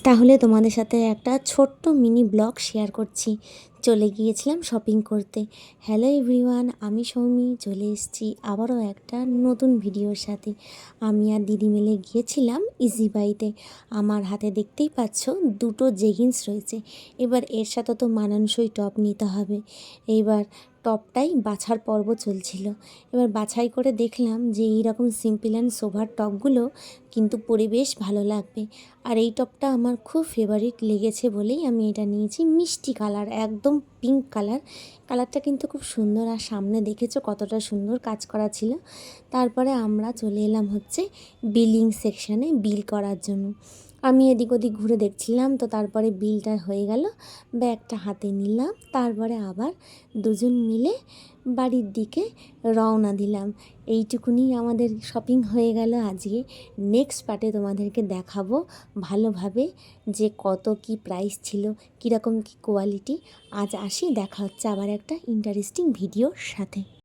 তাহলে তোমাদের সাথে একটা ছোট্ট মিনি ব্লগ শেয়ার করছি। চলে গিয়েছিলাম শপিং করতে। হ্যালো এভরিওয়ান, আমি সৌমি চলে এসেছি আবারও একটা নতুন ভিডিওর সাথে। আমি আর দিদি মিলে গিয়েছিলাম ইজি বাইতে। আমার হাতে দেখতেই পাচ্ছ দুটো জেগিন্স রয়েছে। এবার এর সাথে তো মানানসই টপ নিতে হবে। এইবার টপটাই বাছার পর্ব চলছিল। এবার বাছাই করে দেখলাম যে এইরকম সিম্পল অ্যান্ড সোভার টপগুলো কিন্তু পরে বেশ ভালো লাগবে। আর এই টপটা আমার খুব ফেভারিট লেগেছে বলেই আমি এটা নিয়েছি। মিষ্টি কালার, একদম পিঙ্ক কালার। কালারটা কিন্তু খুব সুন্দর, আর সামনে দেখেছো কতটা সুন্দর কাজ করা ছিল। তারপরে আমরা চলে এলাম হচ্ছে বিলিং সেকশানে বিল করার জন্য। আমি এদিক ওদিক ঘুরে দেখছিলাম, তো তারপরে বিলটা হয়ে গেল, ব্যাগটা হাতে নিলাম, তারপরে আবার দুজন মিলে বাড়ির দিকে রওনা দিলাম। এইটুকুনি আমাদের শপিং হয়ে গেল আজকে। নেক্সট পার্টে তোমাদেরকে দেখাবো ভালোভাবে যে কত কি প্রাইস ছিল, কীরকম কি কোয়ালিটি। আজ আসি, দেখা হচ্ছে আবার একটা ইন্টারেস্টিং ভিডিওর সাথে।